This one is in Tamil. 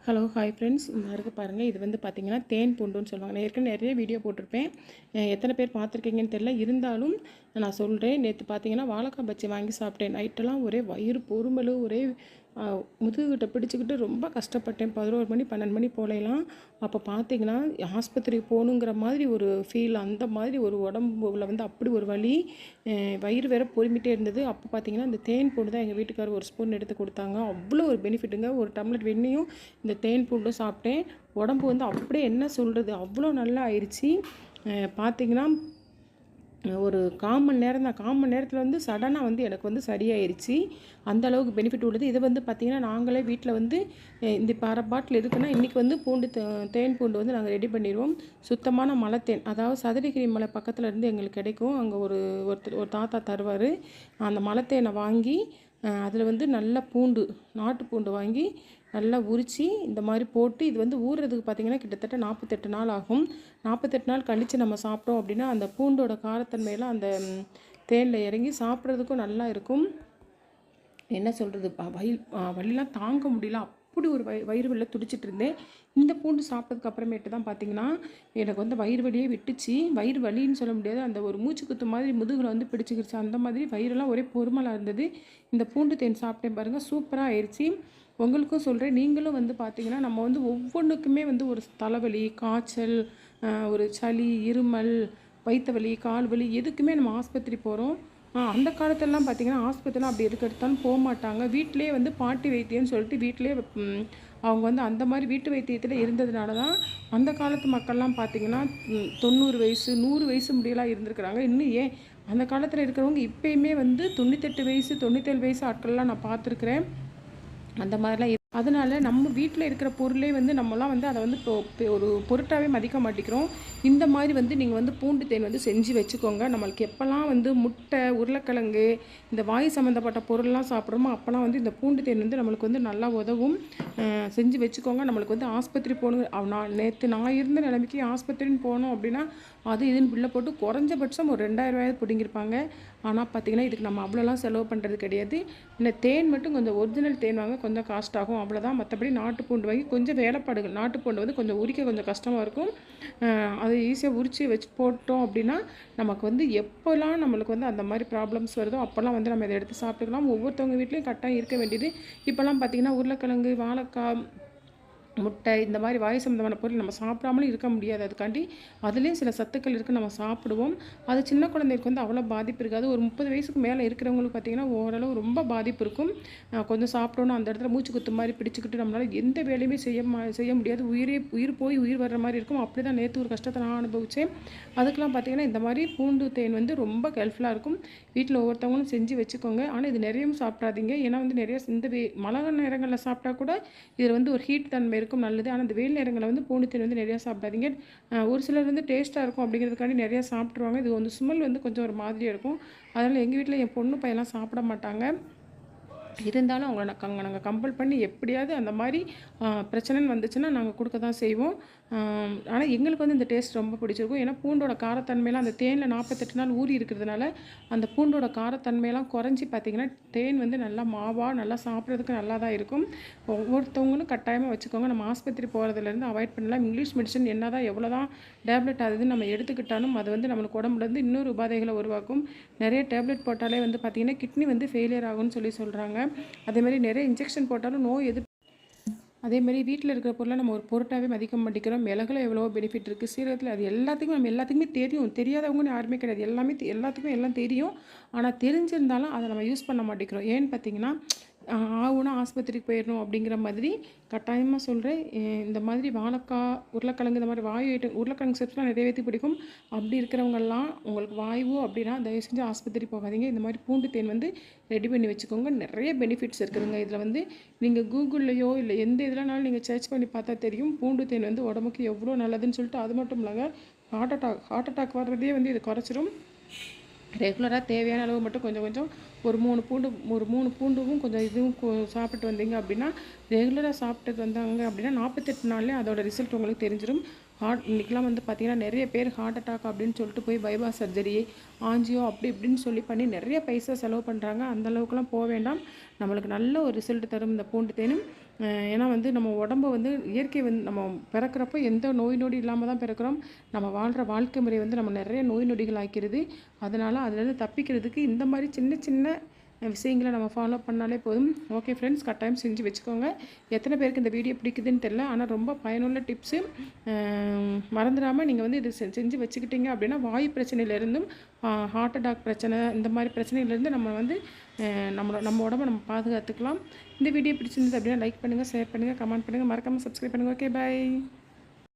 ஹலோ ஹாய் ஃப்ரெண்ட்ஸ், இந்த இருக்குது பாருங்கள். இது வந்து பார்த்திங்கன்னா தேன் பூண்டுன்னு சொல்லுவாங்க. நான் ஏற்கனவே நிறைய வீடியோ போட்டிருப்பேன். எத்தனை பேர் பார்த்துருக்கீங்கன்னு தெரியல. இருந்தாலும் நான் சொல்கிறேன். நேற்று பார்த்தீங்கன்னா வாழைக்காய் பஜ்ஜி வாங்கி சாப்பிட்டேன். நைட்டெல்லாம் ஒரே வயிறு பொறுமல், ஒரே முதுகுகிட்ட பிடிச்சிக்கிட்டு ரொம்ப கஷ்டப்பட்டேன். 11 மணி 12 மணி போலையெல்லாம். அப்போ பார்த்தீங்கன்னா ஆஸ்பத்திரிக்கு போகணுங்கிற மாதிரி ஒரு ஃபீல். அந்த மாதிரி ஒரு உடம்புல வந்து அப்படி ஒரு வலி, வயிறு வேற பொறுமிட்டே இருந்தது. அப்போ பார்த்தீங்கன்னா இந்த தேன் பூண்டு தான் எங்கள் வீட்டுக்காரர் ஒரு ஸ்பூன் எடுத்து கொடுத்தாங்க. அவ்வளோ ஒரு பெனிஃபிட்டுங்க. ஒரு டம்ளர் வெண்ணையும் இந்த தேன் பூண்டும் சாப்பிட்டேன். உடம்பு வந்து அப்படியே என்ன சொல்கிறது, அவ்வளோ நல்லா ஆயிடுச்சு. பார்த்திங்கன்னா ஒரு 1/4 மணி நேரம் தான். 1/4 மணி நேரத்தில் வந்து சடனாக வந்து எனக்கு வந்து சரியாயிருச்சு. அந்த அளவுக்கு பெனிஃபிட் உள்ளது. இது வந்து பார்த்திங்கன்னா நாங்களே வீட்டில் வந்து இந்த இப்போ அரை பாட்டில் இருக்குன்னா இன்றைக்கி வந்து தேன் பூண்டு வந்து நாங்கள் ரெடி பண்ணிடுவோம். சுத்தமான மலைத்தேன், அதாவது சதுரகிரி மலை பக்கத்தில் இருந்து எங்களுக்கு கிடைக்கும். அங்கே ஒரு தாத்தா தருவார். அந்த மலைத்தேனை வாங்கி அதில் வந்து நல்ல பூண்டு, நாட்டு பூண்டு வாங்கி நல்லா உரித்து இந்த மாதிரி போட்டு, இது வந்து ஊறுறதுக்கு பார்த்திங்கன்னா கிட்டத்தட்ட 48 நாள் ஆகும். 48 நாள் கழித்து நம்ம சாப்பிட்டோம் அப்படின்னா அந்த பூண்டோட காரத்தன்மையெல்லாம் அந்த தேனில் இறங்கி சாப்பிட்றதுக்கும் நல்லா இருக்கும். என்ன சொல்கிறது, வலிலாம் தாங்க முடியல. அப்படி ஒரு வயிறு வலியில் துடிச்சிட்டு இருந்தேன். இந்த பூண்டு சாப்பிட்டதுக்கு அப்புறமேட்டு தான் பார்த்திங்கன்னா எனக்கு வந்து வயிறு வலியே விட்டுச்சு. வயிறு வலின்னு சொல்ல முடியாது, அந்த ஒரு மூச்சு குத்து மாதிரி முதுகில் வந்து பிடிச்சிக்கிடுச்சு. அந்த மாதிரி வயிறெல்லாம் ஒரே பொறுமலாக இருந்தது. இந்த பூண்டு தேன் சாப்பிட்டேன் பாருங்கள், சூப்பராக ஆயிடுச்சு. உங்களுக்கும் சொல்கிறேன், நீங்களும் வந்து பார்த்திங்கன்னா நம்ம வந்து ஒவ்வொன்றுக்குமே வந்து ஒரு தலைவலி, காய்ச்சல், ஒரு சளி, இருமல், வயிற்று வலி, கால் வலி, எதுக்குமே நம்ம ஆஸ்பத்திரி போகிறோம். அந்த காலத்திலலாம் பார்த்திங்கன்னா ஆஸ்பத்திரிலாம் அப்படி எதுக்கு எடுத்தாலும் போக மாட்டாங்க. வீட்டிலே வந்து பாட்டி வைத்தியம்னு சொல்லிட்டு வீட்டிலே அவங்க வந்து அந்த மாதிரி வீட்டு வைத்தியத்தில் இருந்ததுனால தான் அந்த காலத்து மக்கள்லாம் பார்த்திங்கன்னா 90 வயசு 100 வயசு முடியலாம் இருந்திருக்கிறாங்க. இன்னும் ஏன் அந்த காலத்தில் இருக்கிறவங்க இப்போயுமே வந்து 98 வயசு 97 வயசு ஆட்கள்லாம் நான் பார்த்துருக்குறேன். அந்த மாதிரிலாம் அதனால் நம்ம வீட்டில் இருக்கிற பொருளே வந்து நம்மலாம் வந்து அதை வந்து ஒரு பொருட்டாகவே மதிக்க மாட்டேங்கிறோம். இந்த மாதிரி வந்து நீங்கள் வந்து பூண்டு தேன் வந்து செஞ்சு வச்சுக்கோங்க. நம்மளுக்கு எப்போல்லாம் வந்து முட்டை, உருளைக்கிழங்கு, இந்த வாய் சம்மந்தப்பட்ட பொருள்லாம் சாப்பிட்றோமோ அப்போல்லாம் வந்து இந்த பூண்டு தேன் வந்து நம்மளுக்கு வந்து நல்லா உதவும். செஞ்சு வச்சுக்கோங்க. நம்மளுக்கு வந்து ஆஸ்பத்திரி போகணும். நேற்று நான் இருந்த நிலைமைக்கு ஆஸ்பத்திரின்னு போனோம் அப்படின்னா அது இதுன்னு பில்லை போட்டு குறைஞ்சபட்சம் ஒரு 2000 பிடிங்கிருப்பாங்க. ஆனால் பார்த்திங்கன்னா இதுக்கு நம்ம அவ்வளோலாம் செலவு பண்ணுறது கிடையாது. இந்த தேன் மட்டும் கொஞ்சம் ஒரிஜினல் தேன் வாங்க கொஞ்சம் காஸ்ட் ஆகும், அவ்வளோதான். மற்றபடி நாட்டு பூண்டு வாங்கி கொஞ்சம் வேலைப்பாடுகள். நாட்டு பூண்டு வந்து கொஞ்சம் உரிக்க கொஞ்சம் கஷ்டமாக இருக்கும். அதை ஈஸியாக உரித்து வச்சு போட்டோம் அப்படின்னா நமக்கு வந்து எப்போல்லாம் நம்மளுக்கு வந்து அந்த மாதிரி ப்ராப்ளம்ஸ் வருதோ அப்போல்லாம் வந்து நம்ம இதை எடுத்து சாப்பிட்டுக்கலாம். ஒவ்வொருத்தவங்க வீட்லேயும் கட்டாயம் இருக்க வேண்டியது. இப்போல்லாம் பார்த்திங்கன்னா உருளைக்கிழங்கு, வாழைக்காய், முட்டை, இந்த மாதிரி வாயு சம்மந்தமான பொருள் நம்ம சாப்பிடாமலும் இருக்க முடியாது. அதுக்காண்டி அதுலேயும் சில சத்துக்கள் இருக்குது, நம்ம சாப்பிடுவோம். அது சின்ன குழந்தைக்கு வந்து அவ்வளோ பாதிப்பு இருக்காது. ஒரு 30 வயசுக்கு மேலே இருக்கிறவங்களுக்கு பார்த்திங்கன்னா ஓரளவு ரொம்ப பாதிப்பு இருக்கும். கொஞ்சம் சாப்பிட்டோன்னா அந்த இடத்துல மூச்சு குத்து மாதிரி பிடிச்சிக்கிட்டு நம்மளால் எந்த வேலையுமே செய்ய முடியாது. உயிர் போய் உயிர் வர்ற மாதிரி இருக்கும். அப்படி தான் நேற்று ஒரு கஷ்டத்தை நான் அனுபவித்தேன். அதுக்கெலாம் பார்த்திங்கன்னா இந்த மாதிரி பூண்டு தேன் வந்து ரொம்ப ஹெல்ப்ஃபுல்லாக இருக்கும். வீட்டில் ஒவ்வொருத்தவங்களும் செஞ்சு வச்சுக்கோங்க. ஆனால் இது நிறையவும் சாப்பிடாதீங்க. ஏன்னா வந்து நிறைய இந்த மழை நேரங்களில் சாப்பிட்டா கூட இதில் வந்து ஒரு ஹீட் தன்மை இருக்கும், நல்லது. ஆனால் இந்த வெயில் நேரங்களில் வந்து பூண்டு தேன் வந்து நிறையா சாப்பிடாதீங்க. ஒரு சிலர் வந்து டேஸ்ட்டாக இருக்கும் அப்படிங்கிறதுக்காண்டி நிறையா சாப்பிட்ருவாங்க. இது வந்து ஸ்மெல் வந்து கொஞ்சம் ஒரு மாதிரியாக இருக்கும். அதனால் எங்கள் வீட்டில் என் பொண்ணு பையெல்லாம் சாப்பிட மாட்டாங்க. இருந்தாலும் அவங்கள நாங்கள் கம்பல் பண்ணி எப்படியாவது அந்த மாதிரி பிரச்சனைன்னு வந்துச்சுன்னா நாங்கள் கொடுக்க தான் செய்வோம். ஆனால் எங்களுக்கு வந்து இந்த டேஸ்ட் ரொம்ப பிடிச்சிருக்கும். ஏன்னா பூண்டோட காரத்தன்மையெல்லாம் அந்த தேனில் 48 நாள் ஊறி இருக்கிறதுனால அந்த பூண்டோட காரத்தன்மையெல்லாம் குறைஞ்சி பார்த்திங்கன்னா தேன் வந்து நல்லா மாவாக நல்லா சாப்பிட்றதுக்கு நல்லா தான் இருக்கும். ஒவ்வொருத்தவங்களும் கட்டாயமாக வச்சுக்கோங்க. நம்ம ஆஸ்பத்திரி போகிறதுலேருந்து அவாய்ட் பண்ணலாம். இங்கிலீஷ் மெடிசன் என்ன தான் எவ்வளோ தான் டேப்லெட் ஆகுதுன்னு நம்ம எடுத்துக்கிட்டாலும் அது வந்து நம்மளுக்கு உடம்புலேருந்து இன்னொரு உபாதைகளை உருவாக்கும். நிறைய டேப்லெட் போட்டாலே வந்து பார்த்திங்கன்னா கிட்னி வந்து ஃபெயிலியர் ஆகும்னு சொல்கிறாங்க. அதேமாதிரி நிறைய இன்ஜெக்ஷன் போட்டாலும் நோய் அதேமாதிரி வீட்டில் இருக்கிற பொருளை நம்ம ஒரு பொருட்டாகவே மதிக்க மாட்டேங்கிறோம். மிளகுல எவ்வளோ பெனிஃபிட் இருக்குது, சீரகத்தில், அது எல்லாத்துக்குமே தெரியும். தெரியாதவங்கன்னு யாருமே கிடையாது. எல்லாத்துக்கும் எல்லாம் தெரியும். ஆனால் தெரிஞ்சிருந்தாலும் அதை நம்ம யூஸ் பண்ண மாட்டேங்கிறோம். ஏன்னு பார்த்தீங்கன்னா ஆகுனா ஆஸ்பத்திரிக்கு போயிடணும் அப்படிங்கிற மாதிரி கட்டாயமாக சொல்கிறேன். இந்த மாதிரி வாழைக்காய், உருளைக்கிழங்கு, இந்த மாதிரி வாயு ஐட்டம், உருளைக்கிழங்கு சிப்ஸ்லாம் நிறைய பேருக்கு பிடிக்கும். அப்படி இருக்கிறவங்கெல்லாம் உங்களுக்கு வாய்வு அப்படின்னா தயவு செஞ்சு ஆஸ்பத்திரி போகாதீங்க. இந்த மாதிரி பூண்டு தேன் வந்து ரெடி பண்ணி வச்சுக்கோங்க. நிறைய பெனிஃபிட்ஸ் இருக்குதுங்க. இதில் வந்து நீங்கள் கூகுள்லையோ இல்லை எந்த இதுலனாலும் நீங்கள் சர்ச் பண்ணி பார்த்தா தெரியும். பூண்டு தேன் வந்து உடம்புக்கு எவ்வளோ நல்லதுன்னு சொல்லிட்டு. அது மட்டும் இல்லைங்க, ஹார்ட் அட்டாக் வர்றதே வந்து இது குறைச்சிரும். ரெகுலராக தேவையான அளவு மட்டும் கொஞ்சம் ஒரு 3 பூண்டும் கொஞ்சம் இதுவும் சாப்பிட்டு வந்தீங்க அப்படின்னா, ரெகுலராக சாப்பிட்டு வந்தாங்க அப்படின்னா 48 நாள்லேயே அதோட ரிசல்ட் உங்களுக்கு தெரிஞ்சிடும். இன்றைக்கெலாம் வந்து பார்த்திங்கன்னா நிறைய பேர் ஹார்ட் அட்டாக் அப்படின்னு சொல்லிட்டு போய் பைபாஸ் சர்ஜரி, ஆஞ்சியோ அப்படி இப்படின்னு சொல்லி பண்ணி நிறைய பைசா செலவு பண்ணுறாங்க. அந்தளவுக்குலாம் போக வேண்டாம். நம்மளுக்கு நல்ல ஒரு ரிசல்ட் தரும் இந்த பூண்டு தேனும். ஏன்னா வந்து நம்ம உடம்ப வந்து இயற்கை வந்து நம்ம பிறக்கிறப்போ எந்த நோய் நொடி இல்லாமல் தான் பிறக்கிறோம். நம்ம வாழ்கிற வாழ்க்கை முறை வந்து நம்ம நிறைய நோய் நொடிகள் ஆக்கிடுது. அதனால் அதுலேருந்து தப்பிக்கிறதுக்கு இந்த மாதிரி சின்ன சின்ன விஷயங்களை நம்ம ஃபாலோ பண்ணாலே போதும். ஓகே ஃப்ரெண்ட்ஸ், கட்டாயம் செஞ்சு வச்சுக்கோங்க. எத்தனை பேருக்கு இந்த வீடியோ பிடிக்குதுன்னு தெரில, ஆனால் ரொம்ப பயனுள்ள டிப்ஸு. மறந்துடாமல் நீங்கள் வந்து இது செஞ்சு வச்சுக்கிட்டீங்க அப்படின்னா வாயு பிரச்சனையிலேருந்தும் ஹார்ட் அட்டாக் பிரச்சனை இந்த மாதிரி பிரச்சனையிலேருந்து நம்ம வந்து நம்ம உடம்ப நம்ம பாதுகாத்துக்கலாம். இந்த வீடியோ பிடிச்சிருந்தது அப்படின்னா லைக் பண்ணுங்கள், ஷேர் பண்ணுங்கள், கமெண்ட் பண்ணுங்கள், மறக்காமல் சப்ஸ்கிரைப் பண்ணுங்கள். ஓகே, பாய்.